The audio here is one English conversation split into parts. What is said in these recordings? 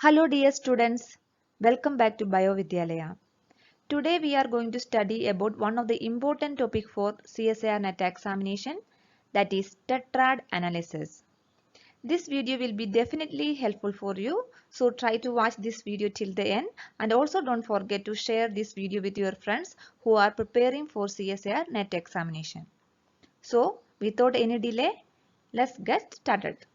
Hello dear students, welcome back to BioVidyalaya. Today we are going to study about one of the important topic for CSIR NET examination, that is tetrad analysis. This video will be definitely helpful for you, so try to watch this video till the end, and also don't forget to share this video with your friends who are preparing for CSIR NET examination. So without any delay, let's get started.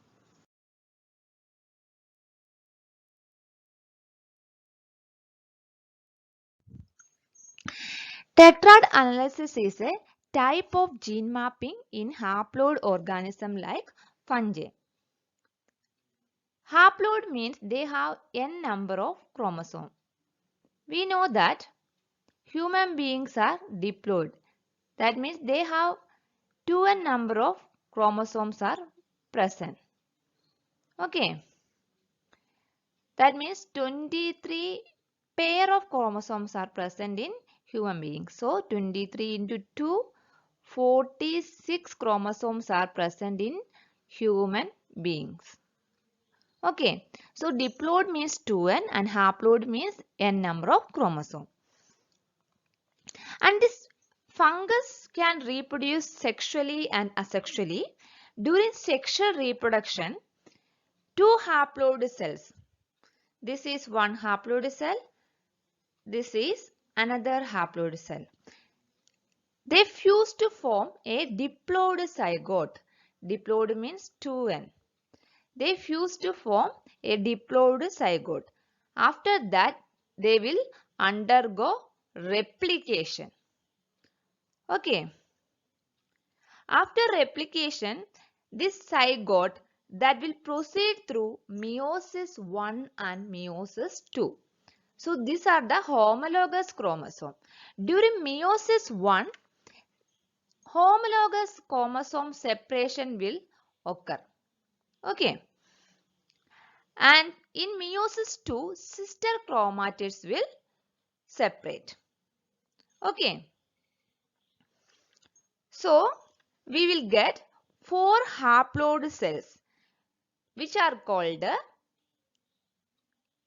Tetrad analysis is a type of gene mapping in haploid organism like fungi. Haploid means they have n number of chromosomes. We know that human beings are diploid. That means they have 2n number of chromosomes are present. Okay. That means 23 pair of chromosomes are present in human beings. So 23 into 2, 46 chromosomes are present in human beings. Okay, so diploid means 2n and haploid means n number of chromosomes. And this fungus can reproduce sexually and asexually. During sexual reproduction, two haploid cells. This is one haploid cell. This is another haploid cell. They fuse to form a diploid zygote. Diploid means 2n. They fuse to form a diploid zygote. After that, they will undergo replication. Okay. After replication, this zygote that will proceed through meiosis 1 and meiosis 2. So these are the homologous chromosome. During meiosis 1, homologous chromosome separation will occur. Okay. And in meiosis 2, sister chromatids will separate. Okay. So we will get 4 haploid cells which are called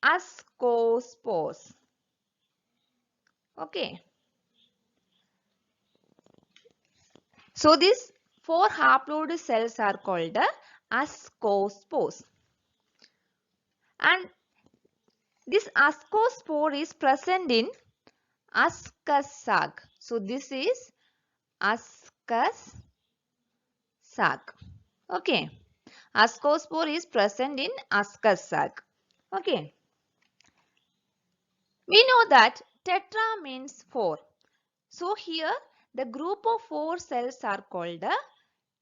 ascospores. Okay. So these 4 haploid cells are called ascospores. And this ascospore is present in ascus sac. So this is ascus sac. Okay. Ascospore is present in ascus sac. Okay. We know that tetra means 4. So here the group of 4 cells are called a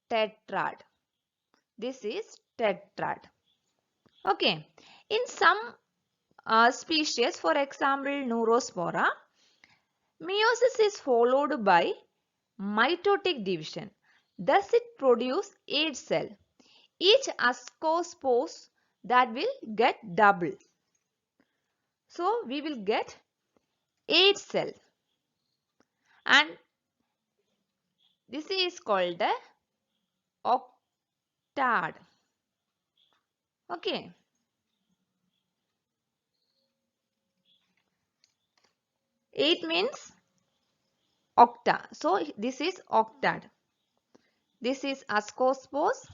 tetrad. This is tetrad. Okay. In some species, for example Neurospora, meiosis is followed by mitotic division. Thus it produces 8 cells. Each ascospore that will get double. So we will get 8 cells. And this is called the octad. Okay. Eight means octa. So this is octad. This is ascospores.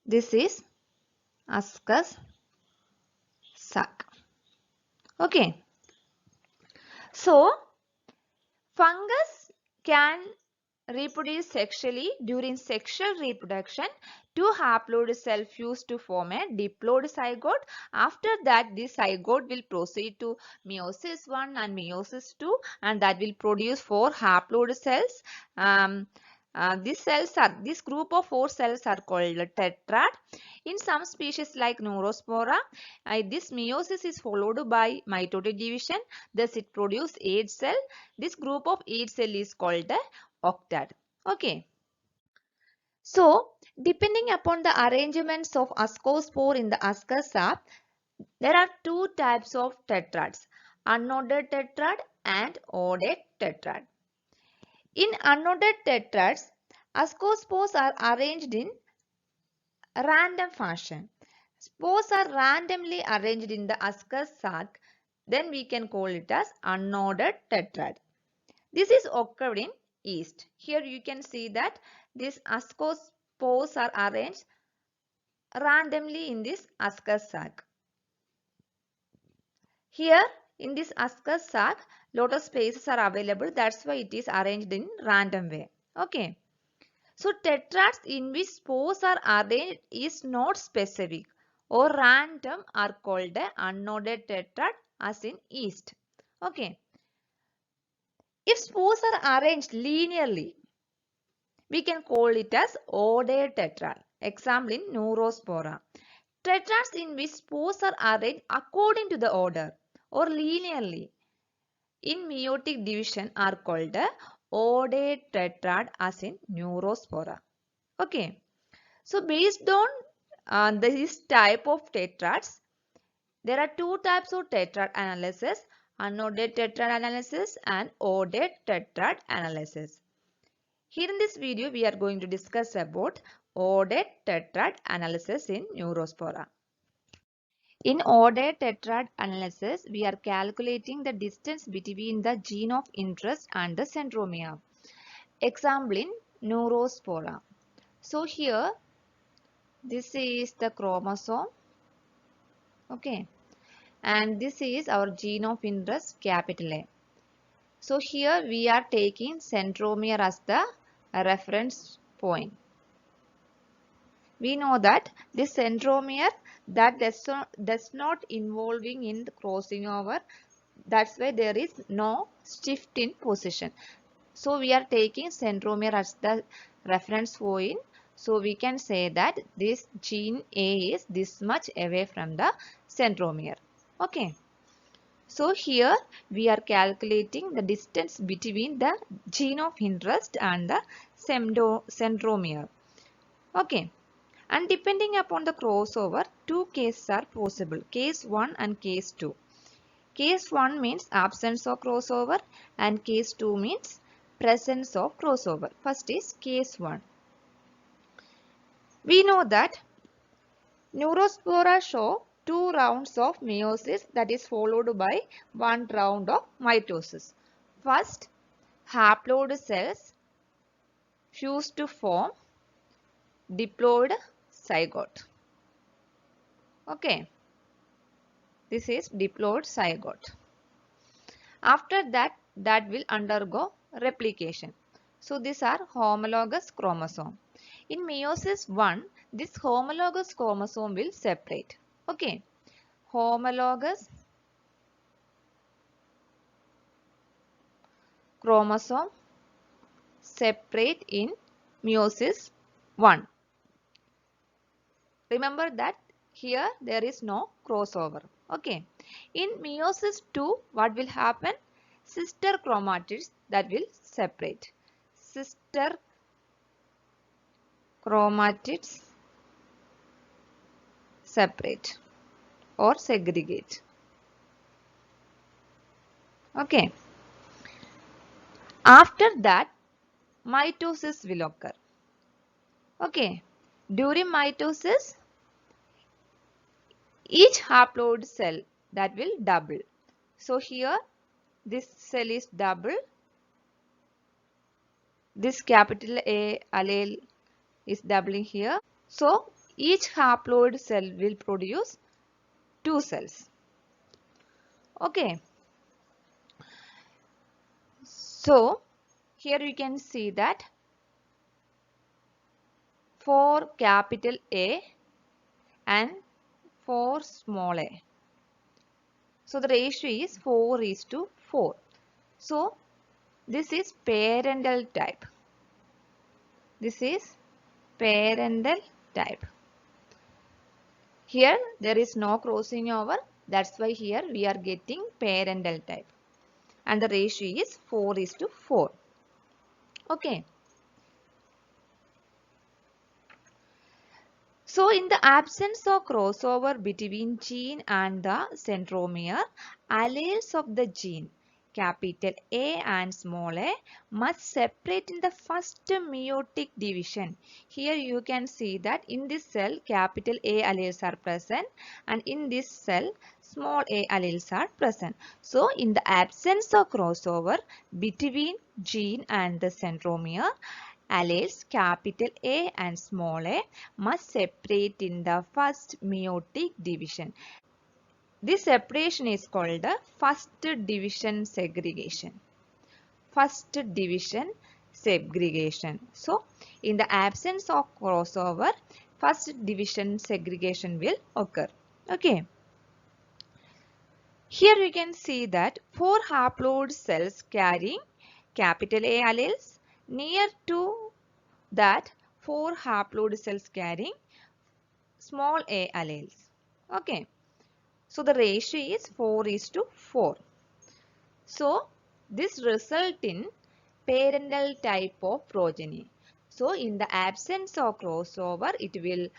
This is ascus sac. Okay. So fungus can reproduce sexually. During sexual reproduction, two haploid cells fuse to form a diploid zygote. After that, this zygote will proceed to meiosis 1 and meiosis 2, and that will produce 4 haploid cells. This group of 4 cells are called tetrad. In some species like Neurospora, this meiosis is followed by mitotic division. Thus, it produces 8 cells. This group of 8 cells is called the octad. Okay. So, depending upon the arrangements of ascospore in the ascus sac, there are two types of tetrads, unordered tetrad and ordered tetrad. In unordered tetrads, ascospores are arranged in Random fashion. Spores are randomly arranged in the ascus sac, then we can call it as unordered tetrad. This is occurred in yeast. Here you can see that these ascospores are arranged randomly in this ascus sac. Here in this ascus sac, lot of spaces are available. That's why it is arranged in random way. Okay. So tetrads in which spores are arranged is not specific or random are called the unordered tetrad as in yeast. Okay. If spores are arranged linearly, we can call it as ordered tetrad. Example in Neurospora. Tetrads in which spores are arranged according to the order or linearly in meiotic division are called the ordered tetrad as in Neurospora. Okay. So based on this type of tetrads, there are two types of tetrad analysis, unordered tetrad analysis and ordered tetrad analysis. Here in this video, we are going to discuss about ordered tetrad analysis in Neurospora. In ordered tetrad analysis, we are calculating the distance between the gene of interest and the centromere. Example in Neurospora. So here, this is the chromosome. Okay. And this is our gene of interest, capital A. So here we are taking centromere as the reference point. We know that this centromere that does not involving in the crossing over. That's why there is no shift in position. So we are taking centromere as the reference point. So we can say that this gene A is this much away from the centromere. Okay. So here we are calculating the distance between the gene of interest and the centromere. Okay. And depending upon the crossover, two cases are possible. Case 1 and case 2. Case 1 means absence of crossover and case 2 means presence of crossover. First is case 1. We know that Neurospora show 2 rounds of meiosis that is followed by 1 round of mitosis. First, haploid cells fuse to form diploid zygote. Okay, this is diploid zygote. After that, that will undergo replication. So these are homologous chromosome. In meiosis 1, this homologous chromosome will separate. Okay, homologous chromosome separate in meiosis 1. Remember that here there is no crossover. Okay. In meiosis 2, what will happen? Sister chromatids that will separate. Sister chromatids separate or segregate. Okay. After that, mitosis will occur. Okay. During mitosis, each haploid cell that will double. So here this cell is double. This capital A allele is doubling here. So each haploid cell will produce 2 cells. Okay. So here you can see that for capital A and for small a. So the ratio is 4:4. So this is parental type. This is parental type. Here there is no crossing over. That's why here we are getting parental type. And the ratio is 4:4. Okay. So in the absence of crossover between gene and the centromere, alleles of the gene capital A and small a must separate in the first meiotic division. Here you can see that in this cell capital A alleles are present and in this cell small a alleles are present. So in the absence of crossover between gene and the centromere, alleles capital A and small a must separate in the first meiotic division. This separation is called the first division segregation. First division segregation. So, in the absence of crossover, first division segregation will occur. Okay. Here you can see that 4 haploid cells carrying capital A alleles near to that 4 haploid cells carrying small a alleles. Okay. So, the ratio is 4:4. So, this result in parental type of progeny. So, in the absence of crossover, it will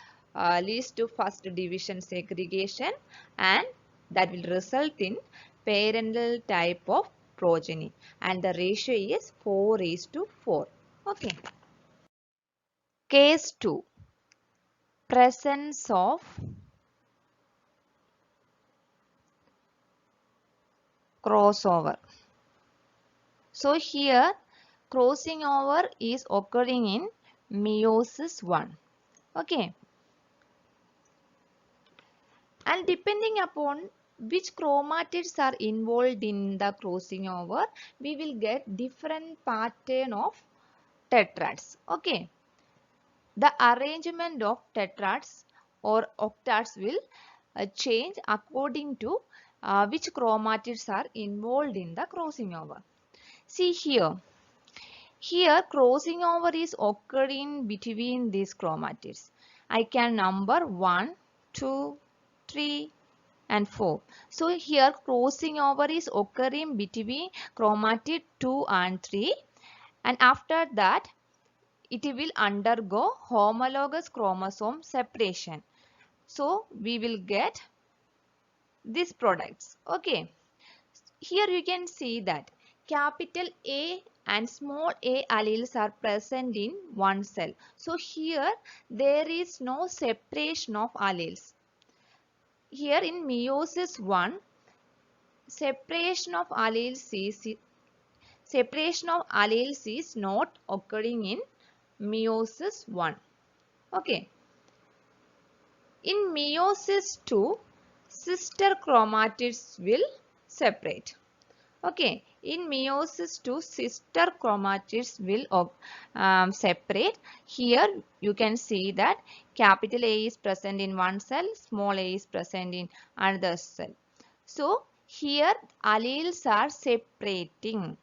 lead to first division segregation and that will result in parental type of progeny and the ratio is 4:4. Okay. Case 2. Presence of crossover. So here crossing over is occurring in meiosis 1. Okay. And depending upon which chromatids are involved in the crossing over, we will get different pattern of tetrads. Okay. The arrangement of tetrads or octads will change according to which chromatids are involved in the crossing over. See here. Here crossing over is occurring between these chromatids. I can number 1, 2, 3 and 4. So here crossing over is occurring between chromatid 2 and 3 and after that it will undergo homologous chromosome separation. So we will get these products. Okay. Here you can see that capital A and small a alleles are present in one cell. So here there is no separation of alleles. Here in meiosis 1, separation of alleles is not occurring in meiosis 1. Okay. In meiosis 2, sister chromatids will separate. Okay, in meiosis 2, sister chromatids will separate. Here you can see that capital A is present in one cell, small a is present in another cell. So here alleles are separating.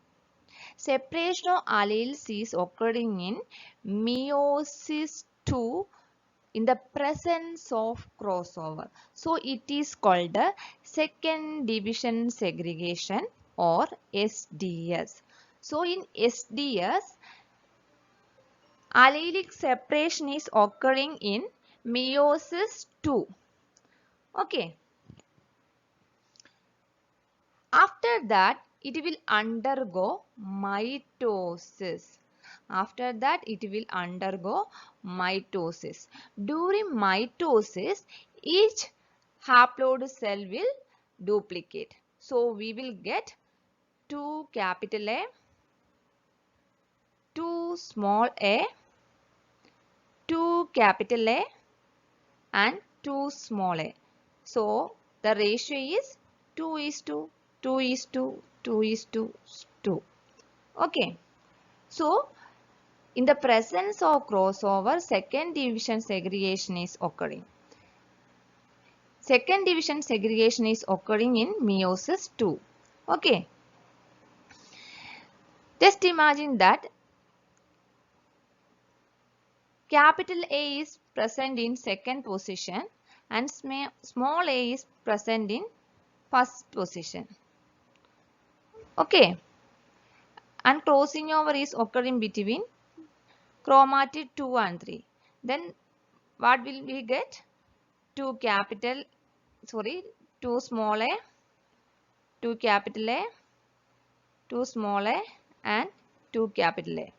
Separation of alleles is occurring in meiosis 2 in the presence of crossover. So it is called the second division segregation or SDS. So in SDS, allelic separation is occurring in meiosis 2. Okay. After that, it will undergo mitosis. After that, it will undergo mitosis. During mitosis, each haploid cell will duplicate. So, we will get 2 capital A, 2 small a, 2 capital A and 2 small a. So, the ratio is 2:2:2:2:2. Okay. So, in the presence of crossover, second division segregation is occurring. Second division segregation is occurring in meiosis 2. Okay. Just imagine that capital A is present in second position and small a is present in first position. Okay. And crossing over is occurring between chromatid 2 and 3. Then what will we get? 2 small a, 2 capital A 2 small a and 2 capital A.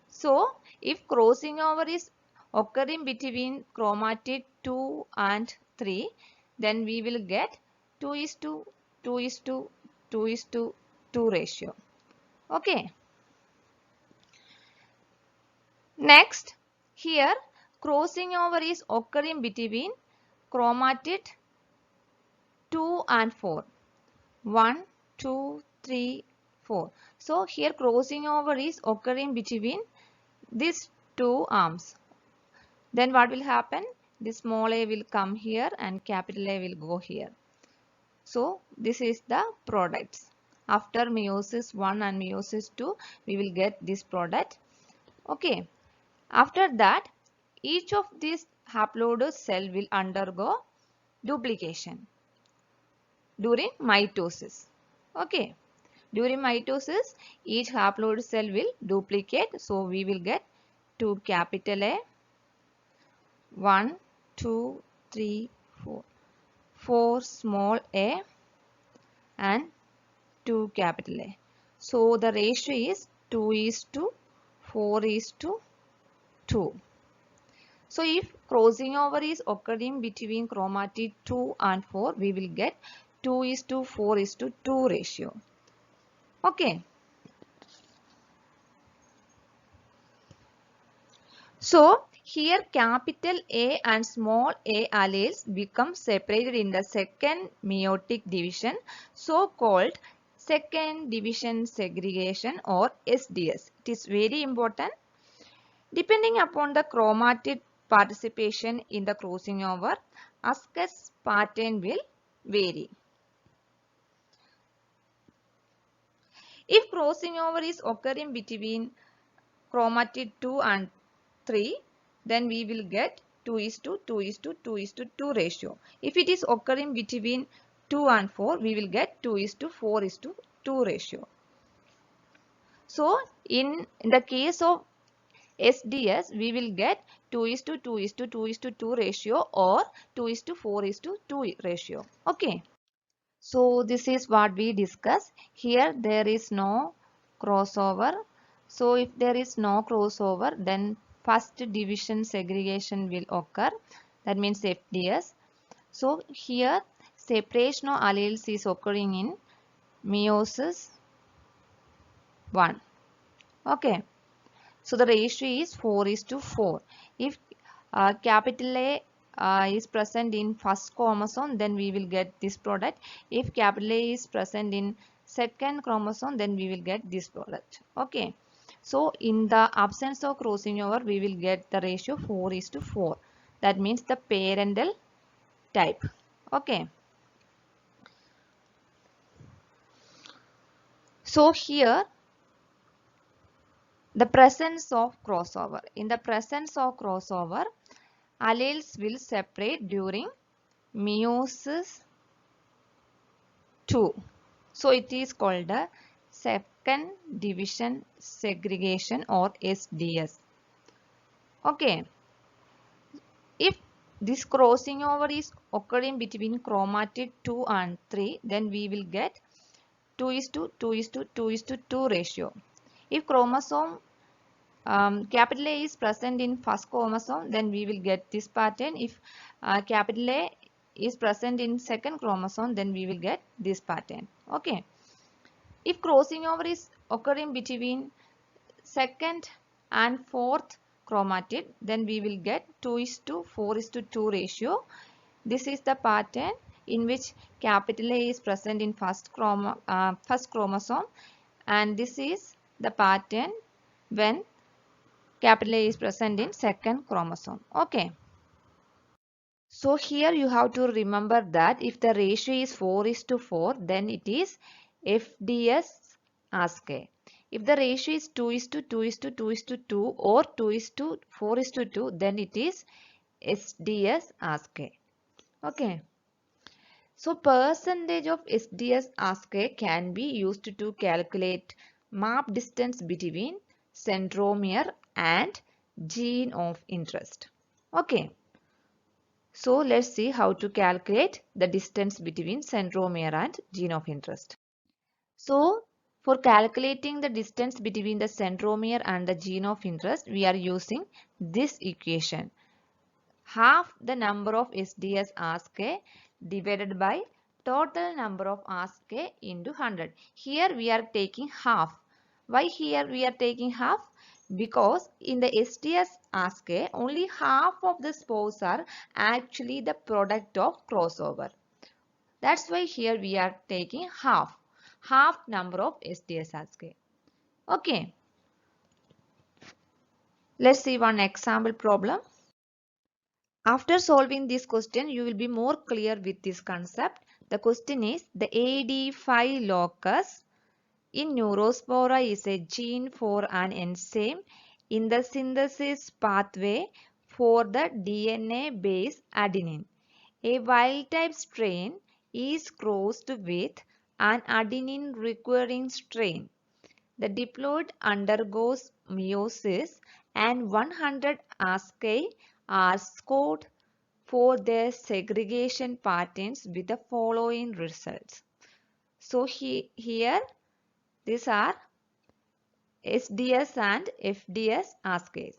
So, if crossing over is occurring between chromatid 2 and 3, then we will get 2 is to 2 is to 2 is to 2 ratio. Okay. Next, here crossing over is occurring between chromatid 2 and 4. 1, 2, 3, 4. So, here crossing over is occurring between these two arms. Then what will happen? The small a will come here and capital A will go here. So this is the products. After meiosis 1 and meiosis 2, we will get this product. Okay. After that, each of these haploid cell will undergo duplication during mitosis. Okay. During mitosis, each haploid cell will duplicate. So we will get 2 capital A, 1, 2, 3, 4. 4 small a and 2 capital A. So the ratio is 2 is to 4 is to 2. So if crossing over is occurring between chromatid 2 and 4, we will get 2 is to 4 is to 2 ratio. Okay. So here capital A and small a alleles become separated in the second meiotic division, so called second division segregation or SDS. It is very important. Depending upon the chromatid participation in the crossing over, Asker's pattern will vary. If crossing over is occurring between chromatid 2 and 3, then we will get 2 is to 2 is to 2 is to 2 ratio. If it is occurring between 2 and 4, we will get 2 is to 4 is to 2 ratio. So, in the case of SDS, we will get 2 is to 2 is to 2 is to 2 ratio or 2 is to 4 is to 2 ratio. Okay. So, this is what we discussed. Here, there is no crossover. So, if there is no crossover, then first division segregation will occur. That means FDS. So, here separation of alleles is occurring in meiosis 1. Okay. So, the ratio is 4 is to 4. If capital A is present in first chromosome, then we will get this product. If capital A is present in second chromosome, then we will get this product. Okay. So, in the absence of crossing over, we will get the ratio 4 is to 4. That means the parental type. Okay. So, here the presence of crossover. In the presence of crossover, alleles will separate during meiosis 2. So it is called a second division segregation or SDS. Okay. If this crossing over is occurring between chromatid 2 and 3, then we will get 2 is to 2 is to 2 is to 2 ratio. If chromosome capital A is present in first chromosome, then we will get this pattern. If capital A is present in second chromosome, then we will get this pattern. Okay. If crossing over is occurring between second and fourth chromatid, then we will get 2 is to 4 is to 2 ratio. This is the pattern in which capital A is present in first chromosome, and this is the pattern when capital A is present in second chromosome. Okay. So here you have to remember that if the ratio is 4 is to 4, then it is FDS ASCII. If the ratio is 2 is to 2 is to 2 is to 2 or 2 is to 4 is to 2, then it is SDS ASCII. Okay. So percentage of SDS ASCII can be used to calculate map distance between centromere and gene of interest. Okay. So let's see how to calculate the distance between centromere and gene of interest. So For calculating the distance between the centromere and the gene of interest, we are using this equation. Half the number of SDS RSK divided by total number of RSK into 100. Here we are taking half. Why here we are taking half? Because in the SDS RSK, only half of the spores are actually the product of crossover. That's why here we are taking half number of SDS RSK. Okay, let's see one example problem. After solving this question, you will be more clear with this concept. The question is, the AD5 locus in Neurospora is a gene for an enzyme in the synthesis pathway for the DNA base adenine. A wild-type strain is crossed with an adenine requiring strain. The diploid undergoes meiosis and 100 asci are scored for their segregation patterns with the following results. So here these are SDS and FDS ascays.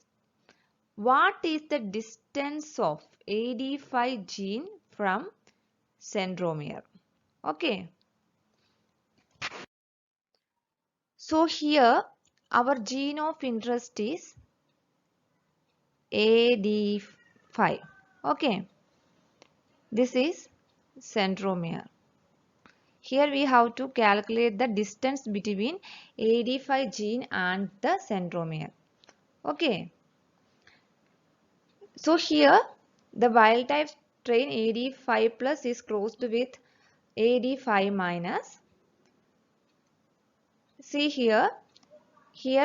What is the distance of AD5 gene from centromere? Okay. So here our gene of interest is AD5. Okay. This is centromere. Here we have to calculate the distance between AD5 gene and the centromere. Okay. So here the wild type strain AD5 plus is crossed with AD5 minus. See here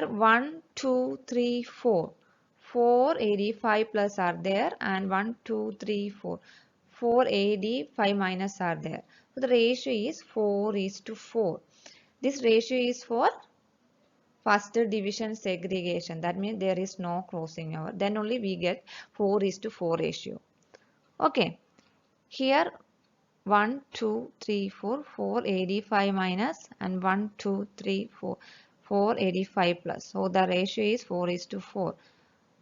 1, 2, 3, 4. 4 AD5 plus are there and 1, 2, 3, 4. 4 AD5 minus are there. So the ratio is 4:4. This ratio is for first division segregation. That means there is no crossing over. Then only we get 4:4 ratio. Okay. Here 1, 2, 3, 4. 4 AD5 minus and 1, 2, 3, 4. 4 AD5 plus. So the ratio is 4:4.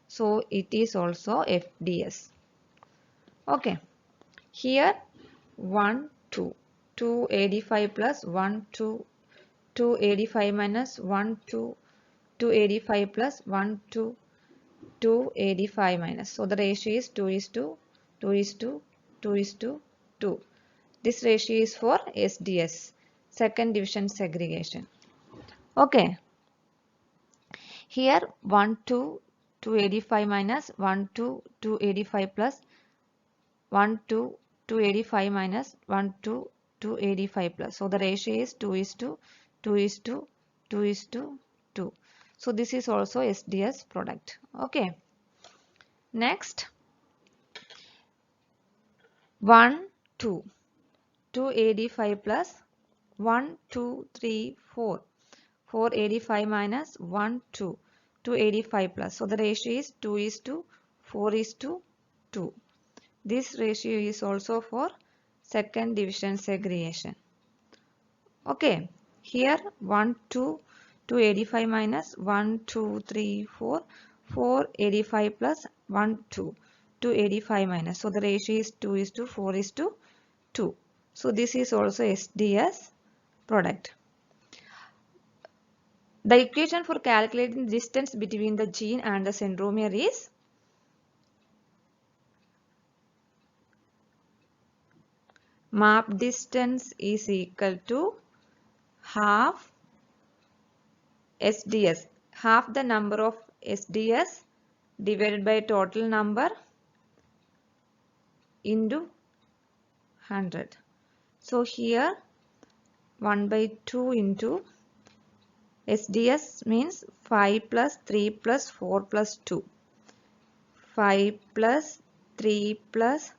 So it is also FDS. Okay. Here 1, 2. 2 AD5 plus 1, 2. 2 AD5 minus 1, 2. 2 AD5 plus 1, 2. 2 AD5 minus. So the ratio is 2:2:2:2. This ratio is for SDS, second division segregation. Okay. Here 1, 2, 2 AD5 minus 1, 2, 2 AD5 plus 1, 2, 2 AD5 minus 1, 2, 2 AD5 plus. So the ratio is 2:2:2:2. So this is also SDS product. Okay. Next 1, 2. 2 AD5 plus 1, 2, 3, 4. 4 AD5 minus 1, 2. 2 AD5 plus. So the ratio is 2:4:2. This ratio is also for second division segregation. Okay. Here 1, 2. 2 AD5 minus 1, 2, 3, 4. 4 AD5 plus 1, 2. 2 AD5 minus. So the ratio is 2:4:2. So this is also SDS product. The equation for calculating the distance between the gene and the centromere is map distance is equal to half SDS, half the number of SDS divided by total number into 100. So here 1/2 into SDS means 5 plus 3 plus 4 plus 2. 5 plus 3 plus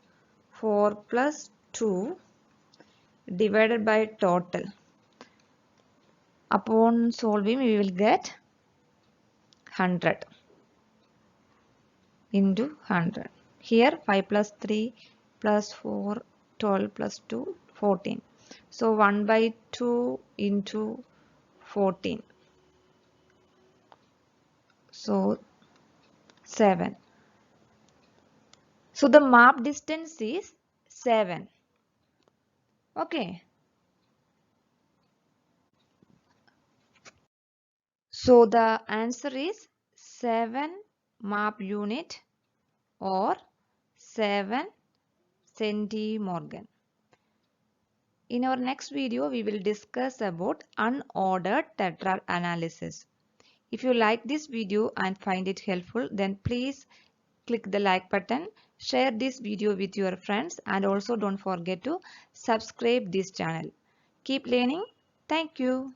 4 plus 2 divided by total. Upon solving we will get 100 into 100. Here 5 plus 3 plus 4, 12 plus 2, 14. So 1/2 into 14. So 7. So the map distance is 7. Okay. So the answer is 7 map unit or 7 centimorgan. In our next video, we will discuss about unordered tetrad analysis. If you like this video and find it helpful, then please click the like button, share this video with your friends, and also don't forget to subscribe this channel. Keep learning. Thank you.